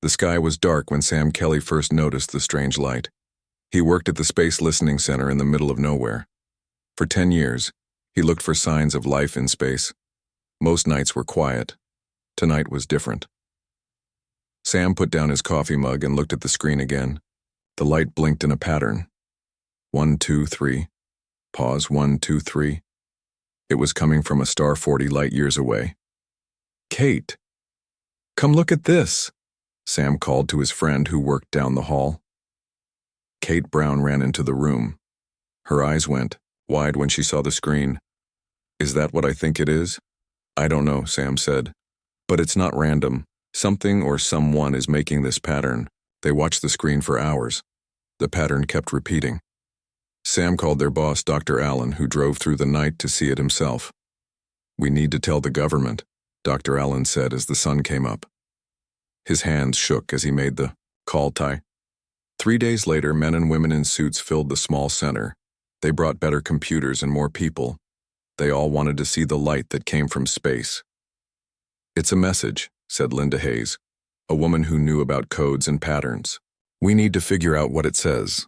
The sky was dark when Sam Kelly first noticed the strange light. He worked at the Space Listening Center in the middle of nowhere. For 10 years, he looked for signs of life in space. Most nights were quiet. Tonight was different. Sam put down his coffee mug and looked at the screen again. The light blinked in a pattern. 1, 2, 3. Pause, 1, 2, 3. It was coming from a star 40 light years away. "Kate, come look at this," Sam called to his friend who worked down the hall. Kate Brown ran into the room. Her eyes went wide when she saw the screen. "Is that what I think it is?" "I don't know," Sam said. "But it's not random. Something or someone is making this pattern." They watched the screen for hours. The pattern kept repeating. Sam called their boss, Dr. Allen, who drove through the night to see it himself. "We need to tell the government," Dr. Allen said as the sun came up. His hands shook as he made the call tie. 3 days later, men and women in suits filled the small center. They brought better computers and more people. They all wanted to see the light that came from space. "It's a message," said Linda Hayes, a woman who knew about codes and patterns. "We need to figure out what it says."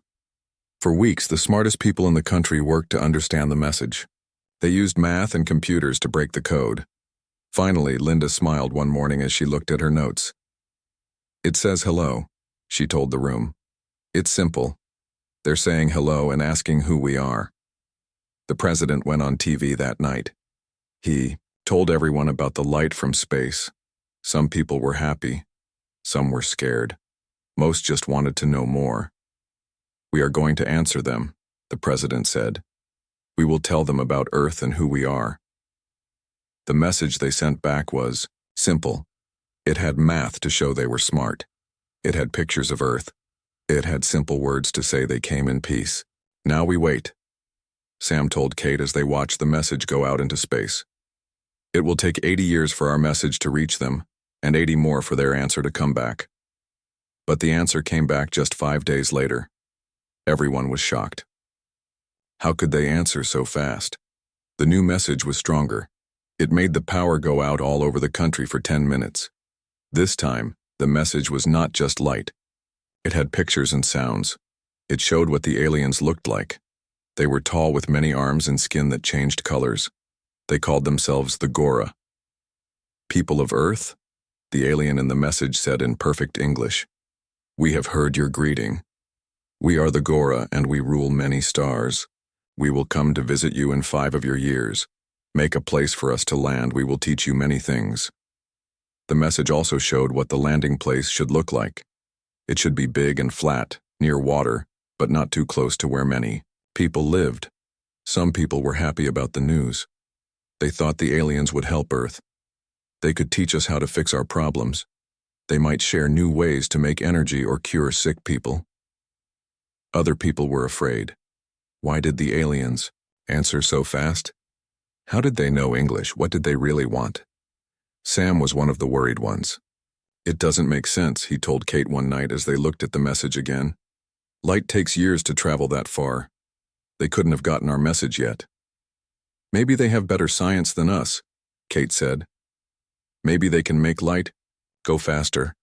For weeks, the smartest people in the country worked to understand the message. They used math and computers to break the code. Finally, Linda smiled one morning as she looked at her notes. "It says hello," she told the room. "It's simple. They're saying hello and asking who we are." The president went on TV that night. He told everyone about the light from space. Some people were happy. Some were scared. Most just wanted to know more. "We are going to answer them," the president said. "We will tell them about Earth and who we are." The message they sent back was simple. It had math to show they were smart. It had pictures of Earth. It had simple words to say they came in peace. "Now we wait," Sam told Kate as they watched the message go out into space. "It will take 80 years for our message to reach them, and 80 more for their answer to come back." But the answer came back just 5 days later. Everyone was shocked. How could they answer so fast? The new message was stronger. It made the power go out all over the country for 10 minutes. This time, the message was not just light. It had pictures and sounds. It showed what the aliens looked like. They were tall with many arms and skin that changed colors. They called themselves the Gora. "People of Earth," the alien in the message said in perfect English, "we have heard your greeting. We are the Gora and we rule many stars. We will come to visit you in 5 of your years. Make a place for us to land. We will teach you many things." The message also showed what the landing place should look like. It should be big and flat, near water, but not too close to where many people lived. Some people were happy about the news. They thought the aliens would help Earth. They could teach us how to fix our problems. They might share new ways to make energy or cure sick people. Other people were afraid. Why did the aliens answer so fast? How did they know English? What did they really want? Sam was one of the worried ones. "It doesn't make sense," he told Kate one night as they looked at the message again. "Light takes years to travel that far. They couldn't have gotten our message yet." "Maybe they have better science than us," Kate said. "Maybe they can make light go faster.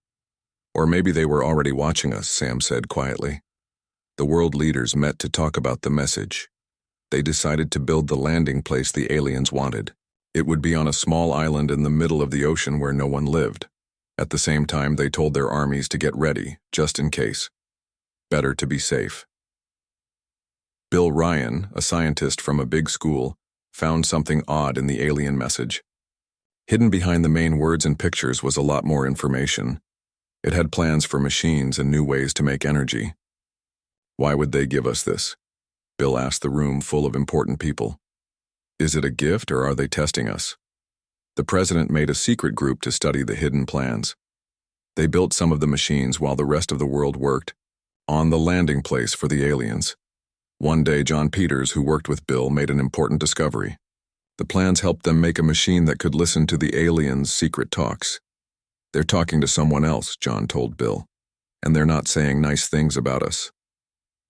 Or maybe they were already watching us," Sam said quietly. The world leaders met to talk about the message. They decided to build the landing place the aliens wanted. It would be on a small island in the middle of the ocean where no one lived. At the same time, they told their armies to get ready, just in case. Better to be safe. Bill Ryan, a scientist from a big school, found something odd in the alien message. Hidden behind the main words and pictures was a lot more information. It had plans for machines and new ways to make energy. "Why would they give us this?" Bill asked the room full of important people. "Is it a gift or are they testing us?" The president made a secret group to study the hidden plans. They built some of the machines while the rest of the world worked on the landing place for the aliens. One day, John Peters, who worked with Bill, made an important discovery. The plans helped them make a machine that could listen to the aliens' secret talks. "They're talking to someone else," John told Bill, "and they're not saying nice things about us."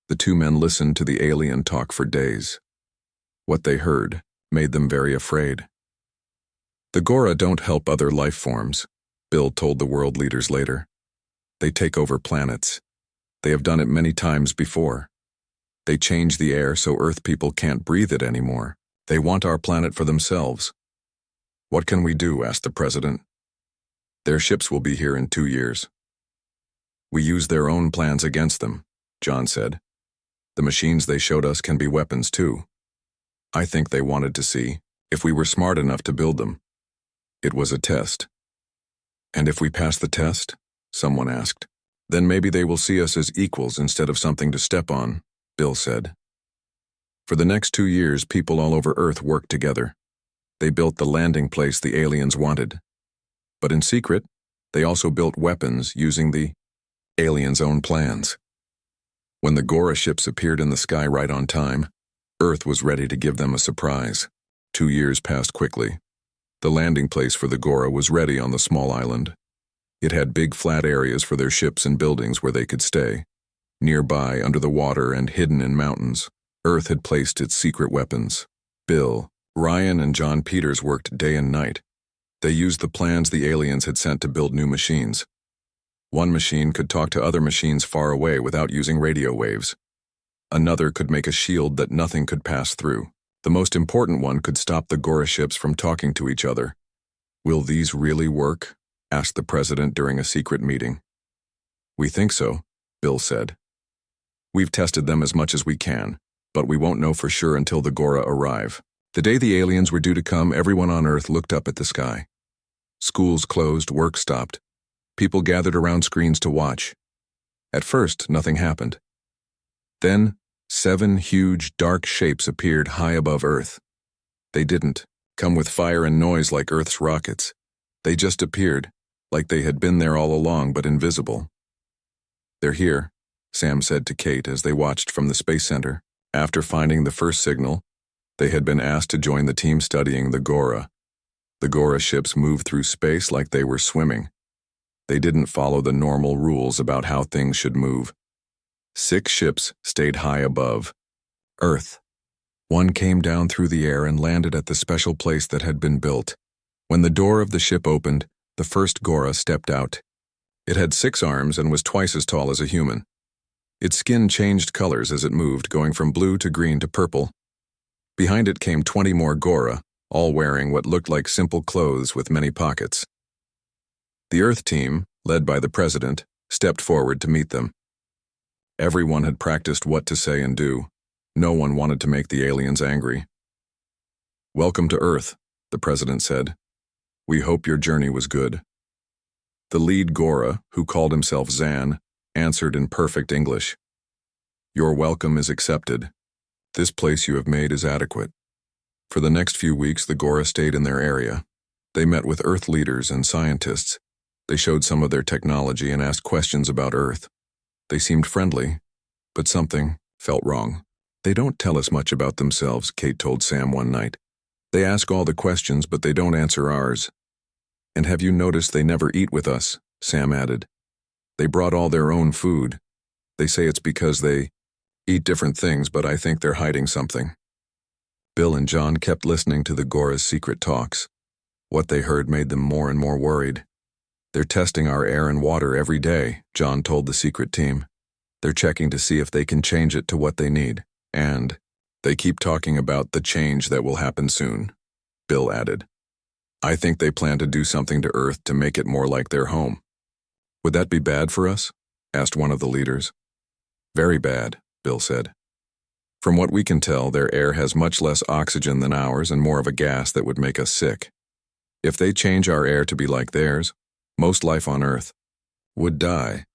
The two men listened to the alien talk for days. What they heard made them very afraid. "The Gora don't help other life forms," Bill told the world leaders later. They take over planets. They have done it many times before. They change the air so Earth people can't breathe it anymore. They want our planet for themselves. What can we do? Asked the president. Their ships will be here in 2 years. We use their own plans against them, John said. The machines they showed us can be weapons too. I think they wanted to see if we were smart enough to build them. It was a test. And if we pass the test? Someone asked. Then maybe they will see us as equals instead of something to step on, Bill said. For the next 2 years, people all over Earth worked together. They built the landing place the aliens wanted. But in secret, they also built weapons using the aliens' own plans. When the Gora ships appeared in the sky right on time, Earth was ready to give them a surprise. 2 years passed quickly. The landing place for the Gora was ready on the small island. It had big flat areas for their ships and buildings where they could stay. Nearby, under the water and hidden in mountains, Earth had placed its secret weapons. Bill, Ryan, and John Peters worked day and night. They used the plans the aliens had sent to build new machines. One machine could talk to other machines far away without using radio waves. Another could make a shield that nothing could pass through. The most important one could stop the Gora ships from talking to each other. Will these really work? Asked the president during a secret meeting. We think so, Bill said. We've tested them as much as we can, but we won't know for sure until the Gora arrive. The day the aliens were due to come, everyone on Earth looked up at the sky. Schools closed, work stopped. People gathered around screens to watch. At first, nothing happened. Then, 7 huge, dark shapes appeared high above Earth. They didn't come with fire and noise like Earth's rockets. They just appeared, like they had been there all along but invisible. They're here, Sam said to Kate as they watched from the Space Center. After finding the first signal, they had been asked to join the team studying the Gora. The Gora ships moved through space like they were swimming. They didn't follow the normal rules about how things should move. 6 ships stayed high above Earth. One came down through the air and landed at the special place that had been built. When the door of the ship opened, the first Gora stepped out. It had 6 arms and was twice as tall as a human. Its skin changed colors as it moved, going from blue to green to purple. Behind it came 20 more Gora, all wearing what looked like simple clothes with many pockets. The Earth team, led by the president, stepped forward to meet them. Everyone had practiced what to say and do. No one wanted to make the aliens angry. Welcome to Earth, the president said. We hope your journey was good. The lead Gora, who called himself Zan, answered in perfect English. Your welcome is accepted. This place you have made is adequate. For the next few weeks, the Gora stayed in their area. They met with Earth leaders and scientists. They showed some of their technology and asked questions about Earth. They seemed friendly, but something felt wrong. They don't tell us much about themselves, Kate told Sam one night. They ask all the questions, but they don't answer ours. And have you noticed they never eat with us? Sam added. They brought all their own food. They say it's because they eat different things, but I think they're hiding something. Bill and John kept listening to the Gora's secret talks. What they heard made them more and more worried. They're testing our air and water every day, John told the secret team. They're checking to see if they can change it to what they need. And they keep talking about the change that will happen soon, Bill added. I think they plan to do something to Earth to make it more like their home. Would that be bad for us? Asked one of the leaders. Very bad, Bill said. From what we can tell, their air has much less oxygen than ours and more of a gas that would make us sick. If they change our air to be like theirs, most life on Earth would die.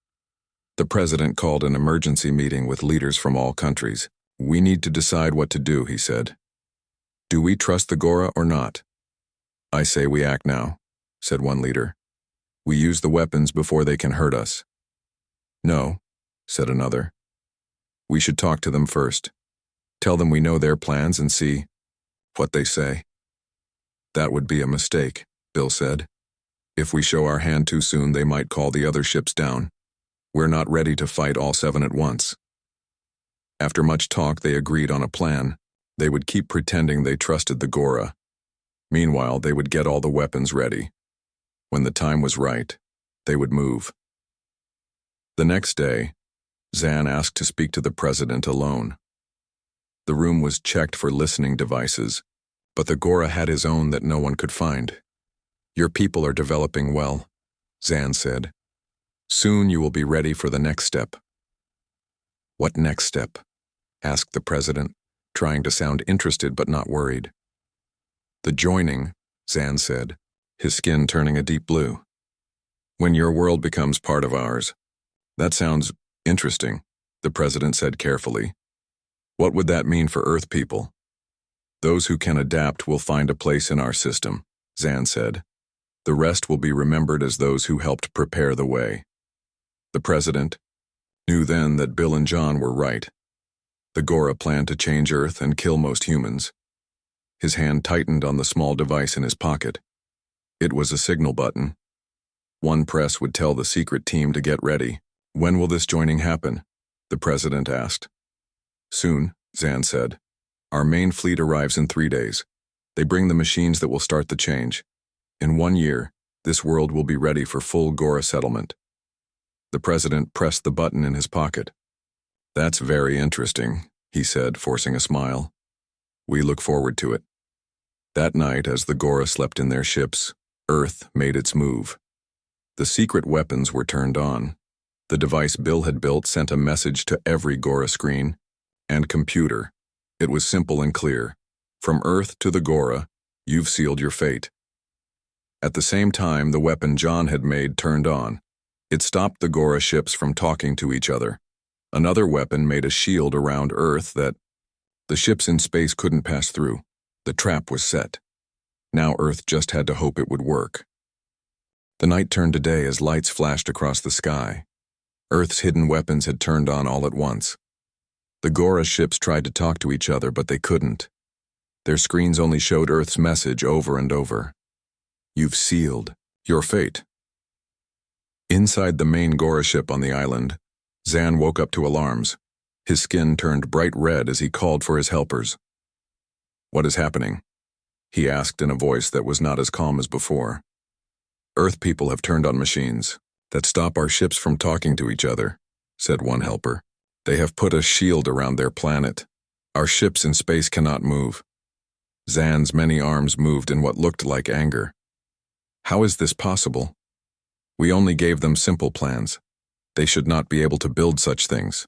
The president called an emergency meeting with leaders from all countries. We need to decide what to do, he said. Do we trust the Gora or not? I say we act now, said one leader. We use the weapons before they can hurt us. No, said another. We should talk to them first. Tell them we know their plans and see what they say. That would be a mistake, Bill said. If we show our hand too soon, they might call the other ships down. We're not ready to fight all 7 at once. After much talk, they agreed on a plan. They would keep pretending they trusted the Gora. Meanwhile, they would get all the weapons ready. When the time was right, they would move. The next day, Zan asked to speak to the president alone. The room was checked for listening devices, but the Gora had his own that no one could find. "Your people are developing well," Zan said. "Soon you will be ready for the next step." "What next step?" asked the president, trying to sound interested but not worried. "The joining," Zan said, his skin turning a deep blue. "When your world becomes part of ours." "That sounds interesting," the president said carefully. "What would that mean for Earth people?" "Those who can adapt will find a place in our system," Zan said. "The rest will be remembered as those who helped prepare the way." The president knew then that Bill and John were right. The Gora planned to change Earth and kill most humans. His hand tightened on the small device in his pocket. It was a signal button. One press would tell the secret team to get ready. "When will this joining happen?" the president asked. "Soon," Zan said. "Our main fleet arrives in 3 days. They bring the machines that will start the change. In 1 year, this world will be ready for full Gora settlement." The president pressed the button in his pocket. "That's very interesting," he said, forcing a smile. "We look forward to it." That night, as the Gora slept in their ships, Earth made its move. The secret weapons were turned on. The device Bill had built sent a message to every Gora screen and computer. It was simple and clear. "From Earth to the Gora, you've sealed your fate." At the same time, the weapon John had made turned on. It stopped the Gora ships from talking to each other. Another weapon made a shield around Earth that the ships in space couldn't pass through. The trap was set. Now Earth just had to hope it would work. The night turned to day as lights flashed across the sky. Earth's hidden weapons had turned on all at once. The Gora ships tried to talk to each other, but they couldn't. Their screens only showed Earth's message over and over. "You've sealed your fate." Inside the main Gora ship on the island, Zan woke up to alarms. His skin turned bright red as he called for his helpers. "What is happening?" he asked in a voice that was not as calm as before. "Earth people have turned on machines that stop our ships from talking to each other," said one helper. "They have put a shield around their planet. Our ships in space cannot move." Zan's many arms moved in what looked like anger. "How is this possible? We only gave them simple plans. They should not be able to build such things."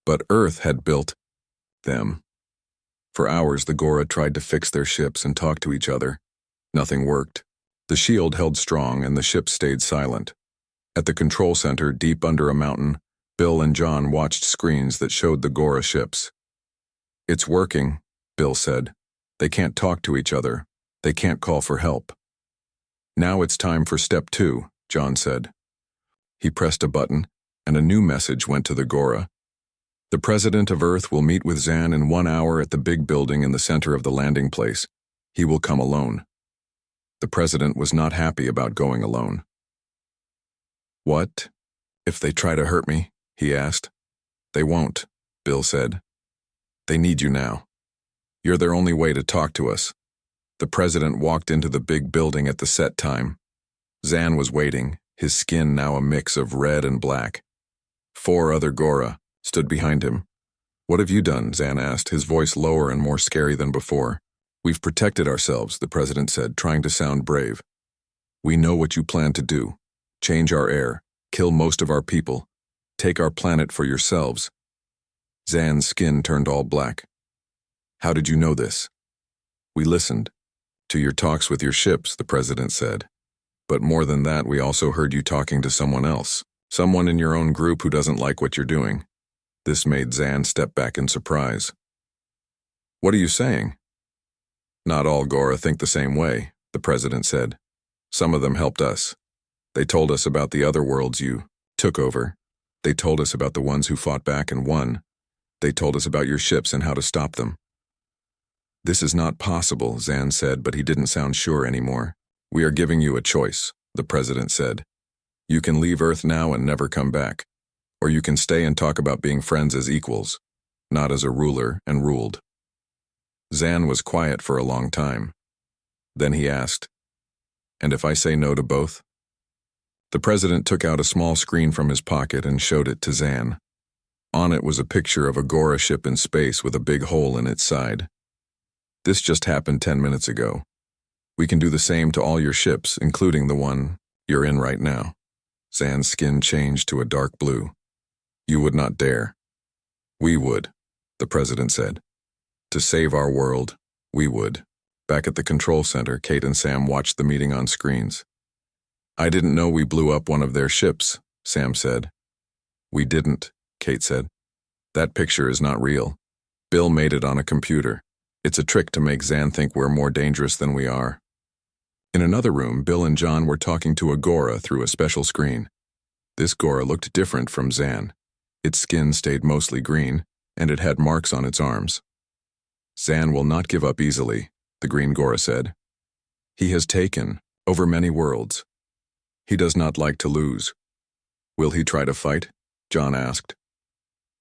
But Earth had built them. For hours, the Gora tried to fix their ships and talk to each other. Nothing worked. The shield held strong and the ships stayed silent. At the control center, deep under a mountain, Bill and John watched screens that showed the Gora ships. "It's working," Bill said. "They can't talk to each other. They can't call for help." "Now it's time for step 2, John said. He pressed a button, and a new message went to the Gora. "The president of Earth will meet with Zan in 1 hour at the big building in the center of the landing place. He will come alone." The president was not happy about going alone. "What if they try to hurt me?" he asked. "They won't," Bill said. "They need you now. You're their only way to talk to us." The president walked into the big building at the set time. Zan was waiting, his skin now a mix of red and black. 4 other Gora stood behind him. "What have you done?" Zan asked, his voice lower and more scary than before. "We've protected ourselves," the president said, trying to sound brave. "We know what you plan to do. Change our air, kill most of our people, take our planet for yourselves." Zan's skin turned all black. "How did you know this?" "We listened to your talks with your ships," the president said. "But more than that, we also heard you talking to someone else, someone in your own group who doesn't like what you're doing." This made Zan step back in surprise. "What are you saying?" "Not all Gora think the same way," the president said. "Some of them helped us. They told us about the other worlds you took over. They told us about the ones who fought back and won. They told us about your ships and how to stop them." "This is not possible," Zan said, but he didn't sound sure anymore. "We are giving you a choice," the president said. "You can leave Earth now and never come back, or you can stay and talk about being friends as equals, not as a ruler and ruled." Zan was quiet for a long time. Then he asked, "And if I say no to both?" The president took out a small screen from his pocket and showed it to Zan. On it was a picture of a Gora ship in space with a big hole in its side. This just happened 10 minutes ago. We can do the same to all your ships, including the one you're in right now. Zan's skin changed to a dark blue. You would not dare. We would, the president said. To save our world, we would. Back at the control center, Kate and Sam watched the meeting on screens. I didn't know we blew up one of their ships, Sam said. We didn't, Kate said. That picture is not real. Bill made it on a computer. It's a trick to make Zan think we're more dangerous than we are. In another room, Bill and John were talking to a Gora through a special screen. This Gora looked different from Zan. Its skin stayed mostly green, and it had marks on its arms. Zan will not give up easily, the green Gora said. He has taken over many worlds. He does not like to lose. Will he try to fight? John asked.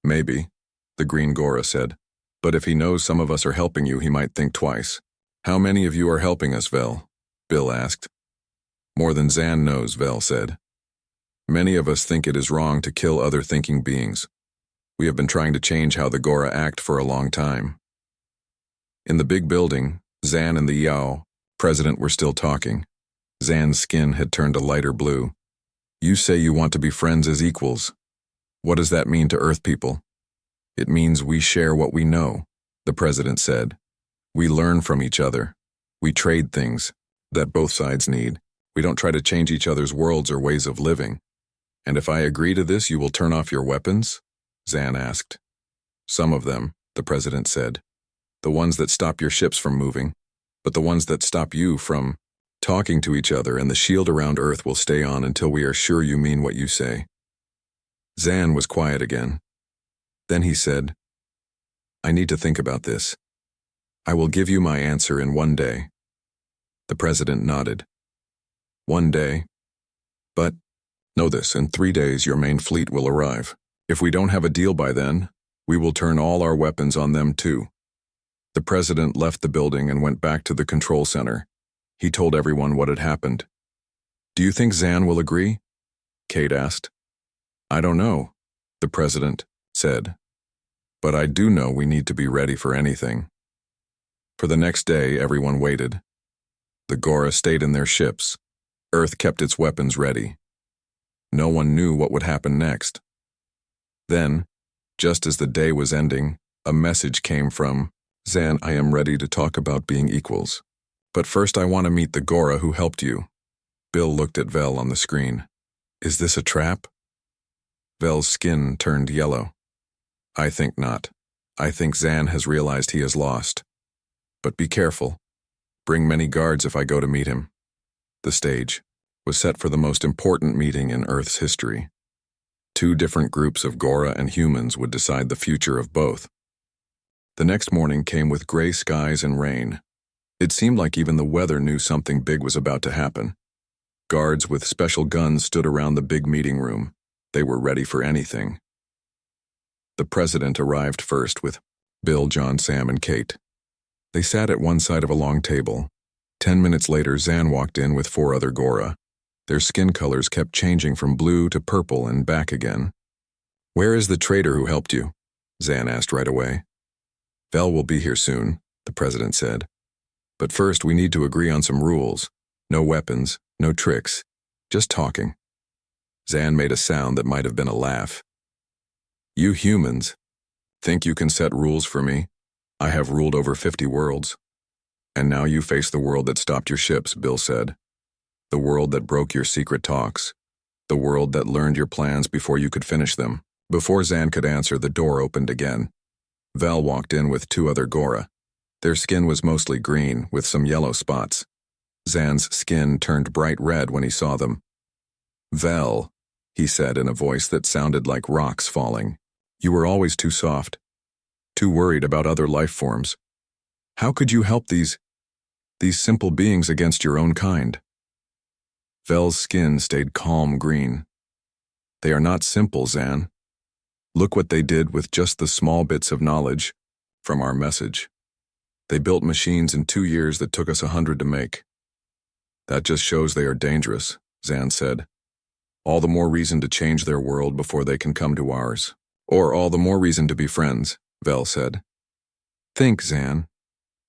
Maybe, the green Gora said. But if he knows some of us are helping you, he might think twice. How many of you are helping us, Vel? Bill asked. More than Zan knows, Vel said. Many of us think it is wrong to kill other thinking beings. We have been trying to change how the Gora act for a long time. In the big building, Zan and the Yao president were still talking. Zan's skin had turned a lighter blue. You say you want to be friends as equals. What does that mean to Earth people? It means we share what we know, the president said. We learn from each other. We trade things that both sides need. We don't try to change each other's worlds or ways of living. And if I agree to this, you will turn off your weapons? Zan asked. Some of them, the president said. The ones that stop your ships from moving, but the ones that stop you from talking to each other, and the shield around Earth will stay on until we are sure you mean what you say. Zan was quiet again. Then he said, I need to think about this. I will give you my answer in 1 day. The president nodded. 1 day? But, know this, in 3 days your main fleet will arrive. If we don't have a deal by then, we will turn all our weapons on them too. The president left the building and went back to the control center. He told everyone what had happened. Do you think Zan will agree? Kate asked. I don't know, the president said. But I do know we need to be ready for anything. For the next day, everyone waited. The Gora stayed in their ships. Earth kept its weapons ready. No one knew what would happen next. Then, just as the day was ending, a message came from Zan. I am ready to talk about being equals. But first I want to meet the Gora who helped you. Bill looked at Vel on the screen. Is this a trap? Vel's skin turned yellow. I think not. I think Zan has realized he has lost. But be careful. Bring many guards if I go to meet him. The stage was set for the most important meeting in Earth's history. 2 different groups of Gora and humans would decide the future of both. The next morning came with gray skies and rain. It seemed like even the weather knew something big was about to happen. Guards with special guns stood around the big meeting room. They were ready for anything. The president arrived first with Bill, John, Sam, and Kate. They sat at one side of a long table. 10 minutes later, Zan walked in with 4 other Gora. Their skin colors kept changing from blue to purple and back again. Where is the traitor who helped you? Zan asked right away. Vel will be here soon, the president said. But first we need to agree on some rules. No weapons, no tricks, just talking. Zan made a sound that might have been a laugh. You humans think you can set rules for me? I have ruled over 50 worlds. And now you face the world that stopped your ships, Bill said. The world that broke your secret talks. The world that learned your plans before you could finish them. Before Zan could answer, the door opened again. Vel walked in with 2 other Gora. Their skin was mostly green, with some yellow spots. Zan's skin turned bright red when he saw them. Vel, he said in a voice that sounded like rocks falling. You were always too soft. Too worried about other life forms. How could you help these simple beings against your own kind? Vel's skin stayed calm green. They are not simple, Zan. Look what they did with just the small bits of knowledge from our message. They built machines in 2 years that took us 100 to make. That just shows they are dangerous, Zan said. All the more reason to change their world before they can come to ours. Or all the more reason to be friends, Vel said. Think, Zan.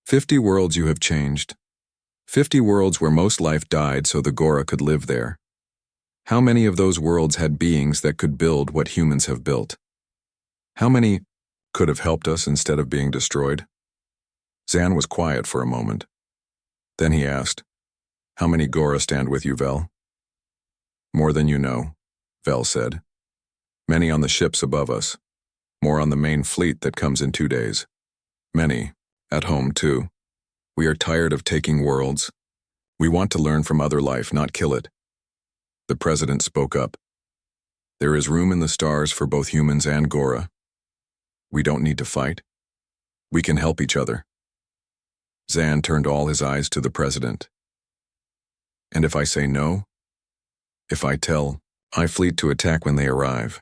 50 worlds you have changed. 50 worlds where most life died so the Gora could live there. How many of those worlds had beings that could build what humans have built? How many could have helped us instead of being destroyed? Zan was quiet for a moment. Then he asked, How many Gora stand with you, Vel? More than you know, Vel said. Many on the ships above us. More on the main fleet that comes in 2 days. Many, at home too. We are tired of taking worlds. We want to learn from other life, not kill it. The president spoke up. There is room in the stars for both humans and Gora. We don't need to fight. We can help each other. Zan turned all his eyes to the president. And if I say no? If I tell my fleet to attack when they arrive?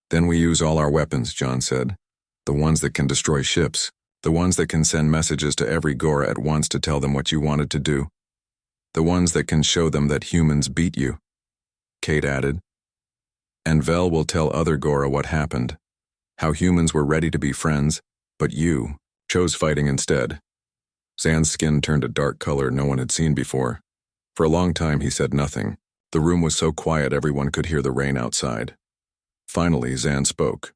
Then we use all our weapons, John said. The ones that can destroy ships. The ones that can send messages to every Gora at once to tell them what you wanted to do. The ones that can show them that humans beat you. Kate added. And Vel will tell other Gora what happened. How humans were ready to be friends, but you chose fighting instead. Zan's skin turned a dark color no one had seen before. For a long time he said nothing. The room was so quiet everyone could hear the rain outside. Finally, Zan spoke.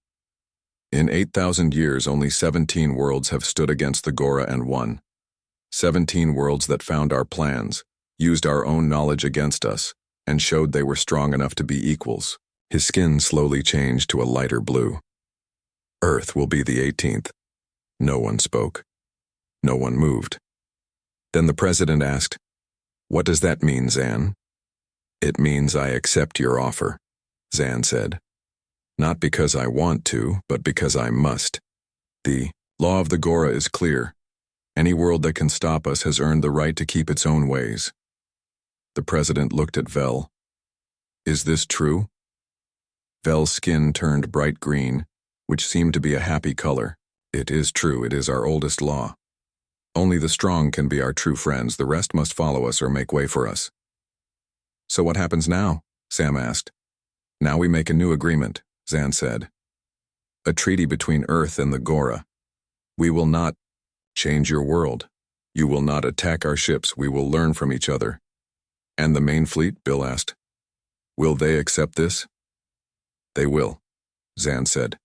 In 8,000 years, only 17 worlds have stood against the Gora and won. 17 worlds that found our plans, used our own knowledge against us, and showed they were strong enough to be equals. His skin slowly changed to a lighter blue. Earth will be the 18th. No one spoke. No one moved. Then the president asked, What does that mean, Zan? It means I accept your offer, Zan said. Not because I want to, but because I must. The law of the Gora is clear. Any world that can stop us has earned the right to keep its own ways. The president looked at Vel. Is this true? Vel's skin turned bright green, which seemed to be a happy color. It is true, it is our oldest law. Only the strong can be our true friends, the rest must follow us or make way for us. So what happens now? Sam asked. Now we make a new agreement, Zan said. A treaty between Earth and the Gora. We will not change your world. You will not attack our ships, we will learn from each other. And the main fleet, Bill asked. Will they accept this? They will, Zan said.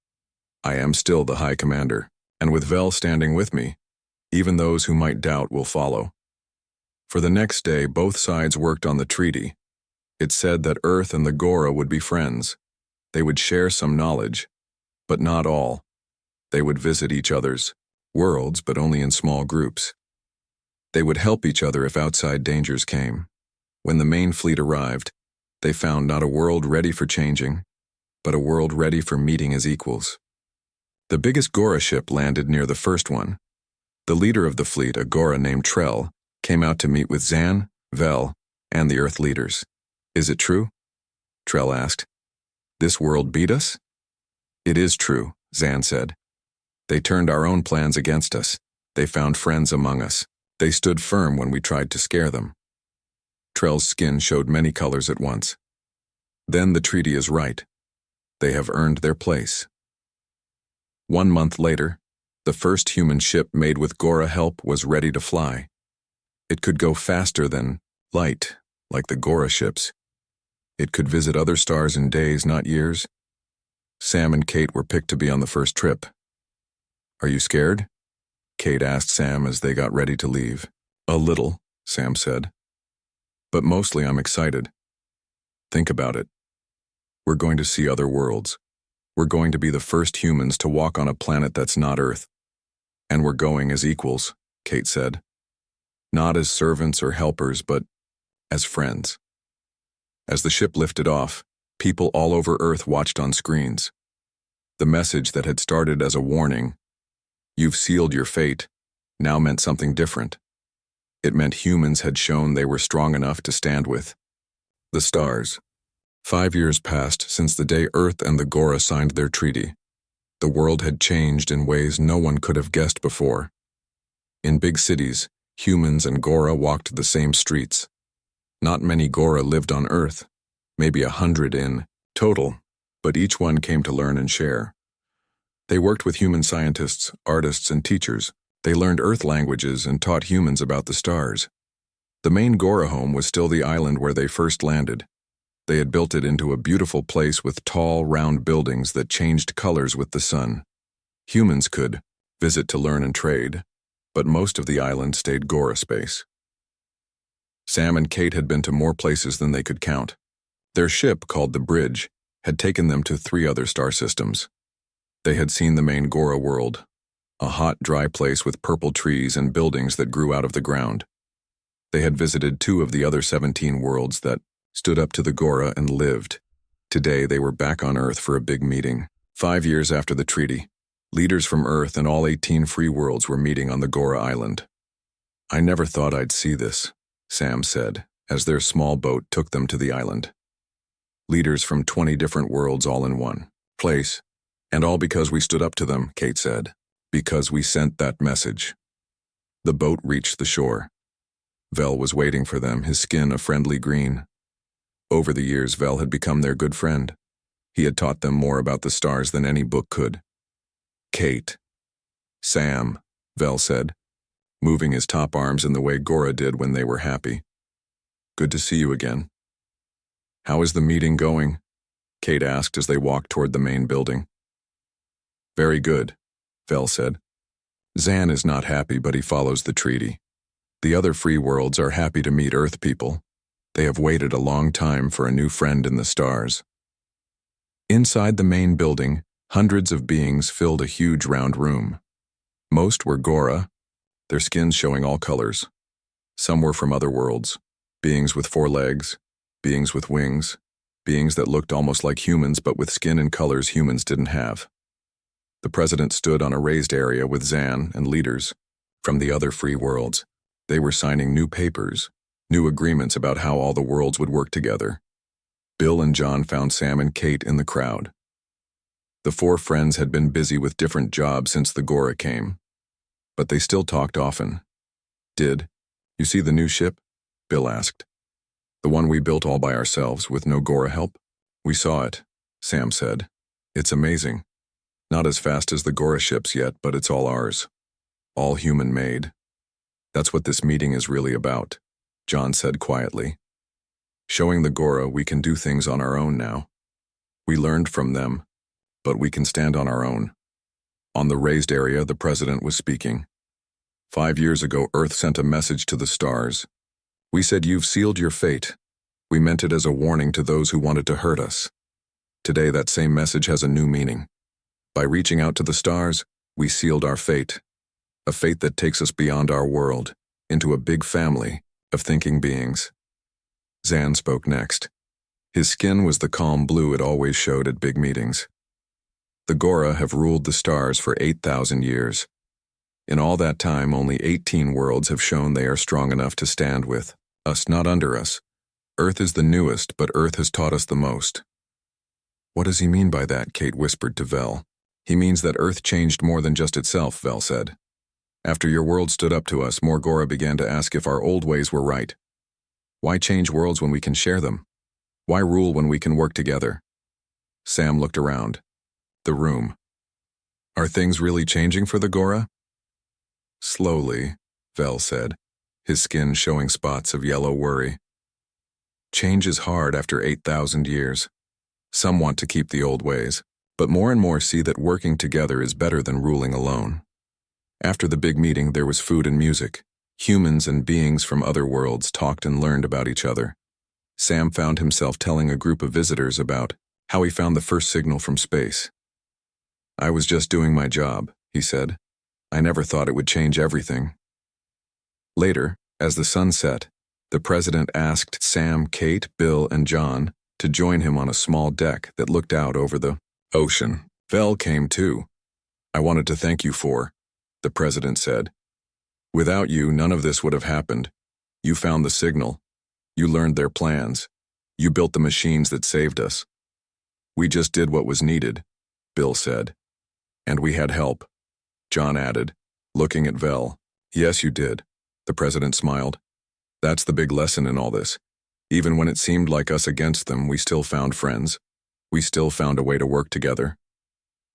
I am still the High Commander, and with Vel standing with me, even those who might doubt will follow. For the next day, both sides worked on the treaty. It said that Earth and the Gora would be friends. They would share some knowledge, but not all. They would visit each other's worlds, but only in small groups. They would help each other if outside dangers came. When the main fleet arrived, they found not a world ready for changing, but a world ready for meeting as equals. The biggest Gora ship landed near the first one. The leader of the fleet, a Gora named Trell, came out to meet with Zan, Vel, and the Earth leaders. Is it true? Trell asked. This world beat us? It is true, Zan said. They turned our own plans against us. They found friends among us. They stood firm when we tried to scare them. Trell's skin showed many colors at once. Then the treaty is right. They have earned their place. 1 month later, the first human ship made with Gora help was ready to fly. It could go faster than light, like the Gora ships. It could visit other stars in days, not years. Sam and Kate were picked to be on the first trip. Are you scared? Kate asked Sam as they got ready to leave. A little, Sam said. But mostly I'm excited. Think about it. We're going to see other worlds. We're going to be the first humans to walk on a planet that's not Earth. And we're going as equals, Kate said. Not as servants or helpers, but as friends. As the ship lifted off, people all over Earth watched on screens. The message that had started as a warning, "You've sealed your fate," now meant something different. It meant humans had shown they were strong enough to stand with the stars. 5 years passed since the day Earth and the Gora signed their treaty. The world had changed in ways no one could have guessed before. In big cities, humans and Gora walked the same streets. Not many Gora lived on Earth. maybe 100 in total, but each one came to learn and share. They worked with human scientists, artists, and teachers. They learned Earth languages and taught humans about the stars. The main Gora home was still the island where they first landed. They had built it into a beautiful place with tall, round buildings that changed colors with the sun. Humans could visit to learn and trade, but most of the island stayed Gora space. Sam and Kate had been to more places than they could count. Their ship, called the Bridge, had taken them to 3 other star systems. They had seen the main Gora world, a hot, dry place with purple trees and buildings that grew out of the ground. They had visited 2 of the other 17 worlds that stood up to the Gora and lived. Today they were back on Earth for a big meeting. 5 years after the treaty, leaders from Earth and all 18 free worlds were meeting on the Gora island. "I never thought I'd see this," Sam said, as their small boat took them to the island. Leaders from 20 different worlds all in one place. "And all because we stood up to them," Kate said. "Because we sent that message." The boat reached the shore. Vel was waiting for them, his skin a friendly green. Over the years, Vel had become their good friend. He had taught them more about the stars than any book could. "Kate." "Sam," Vel said, moving his top arms in the way Gora did when they were happy. "Good to see you again." "How is the meeting going?" Kate asked as they walked toward the main building. "Very good," Vel said. "Zan is not happy, but he follows the treaty. The other free worlds are happy to meet Earth people. They have waited a long time for a new friend in the stars." Inside the main building, hundreds of beings filled a huge round room. Most were Gora, their skins showing all colors. Some were from other worlds, beings with 4 legs, beings with wings, beings that looked almost like humans but with skin and colors humans didn't have. The president stood on a raised area with Zan and leaders from the other free worlds. They were signing new papers, new agreements about how all the worlds would work together. Bill and John found Sam and Kate in the crowd. The 4 friends had been busy with different jobs since the Gora came, but they still talked often. "Did you see the new ship?" Bill asked. "The one we built all by ourselves with no Gora help?" "We saw it," Sam said. "It's amazing. Not as fast as the Gora ships yet, but it's all ours. All human-made." "That's what this meeting is really about," John said quietly. "Showing the Gora we can do things on our own now. We learned from them, but we can stand on our own." On the raised area, the president was speaking. 5 years ago, Earth sent a message to the stars. We said, "You've sealed your fate." We meant it as a warning to those who wanted to hurt us. Today, that same message has a new meaning. By reaching out to the stars, we sealed our fate. A fate that takes us beyond our world, into a big family of thinking beings. Zan spoke next. His skin was the calm blue it always showed at big meetings. "The Gora have ruled the stars for 8,000 years. In all that time, only 18 worlds have shown they are strong enough to stand with us, not under us. Earth is the newest, but Earth has taught us the most." "What does he mean by that?" Kate whispered to Vel. "He means that Earth changed more than just itself," Vel said. "After your world stood up to us, more Gora began to ask if our old ways were right. Why change worlds when we can share them? Why rule when we can work together?" Sam looked around. The room. "Are things really changing for the Gora?" "Slowly," Vel said, his skin showing spots of yellow worry. "Change is hard after 8,000 years. Some want to keep the old ways, but more and more see that working together is better than ruling alone." After the big meeting, there was food and music. Humans and beings from other worlds talked and learned about each other. Sam found himself telling a group of visitors about how he found the first signal from space. "I was just doing my job," he said. "I never thought it would change everything." Later, as the sun set, the president asked Sam, Kate, Bill, and John to join him on a small deck that looked out over the ocean. Vel came too. "I wanted to thank you for," the president said. "Without you, none of this would have happened. You found the signal. You learned their plans. You built the machines that saved us." "We just did what was needed," Bill said. "And we had help," John added, looking at Vel. "Yes, you did," the president smiled. "That's the big lesson in all this. Even when it seemed like us against them, we still found friends. We still found a way to work together.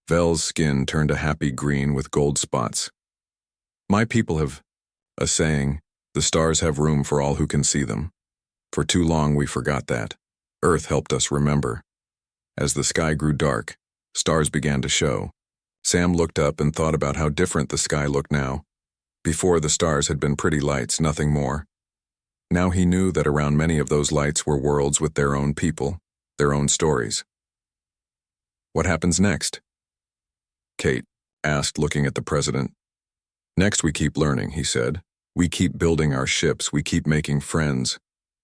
Vel's skin turned a happy green with gold spots. My people have a saying, the stars have room for all who can see them. For too long we forgot that. Earth helped us remember. As the sky grew dark, stars began to show. Sam looked up and thought about how different the sky looked now. Before, the stars had been pretty lights, nothing more. Now he knew that around many of those lights were worlds with their own people, their own stories. What happens next? Kate asked, looking at the president. Next, we keep learning, he said. We keep building our ships, we keep making friends.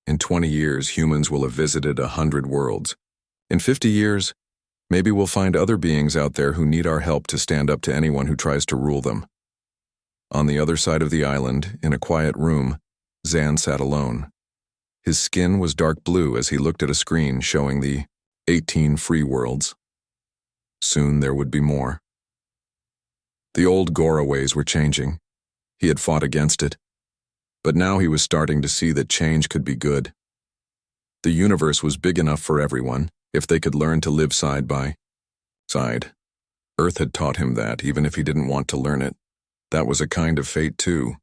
In 20 years, humans will have visited 100 worlds. In 50 years, maybe we'll find other beings out there who need our help to stand up to anyone who tries to rule them. On the other side of the island, in a quiet room, Zan sat alone. His skin was dark blue as he looked at a screen showing the 18 free worlds. Soon there would be more. The old Gora ways were changing. He had fought against it. But now he was starting to see that change could be good. The universe was big enough for everyone, if they could learn to live side by side. Earth had taught him that, even if he didn't want to learn it. That was a kind of fate, too.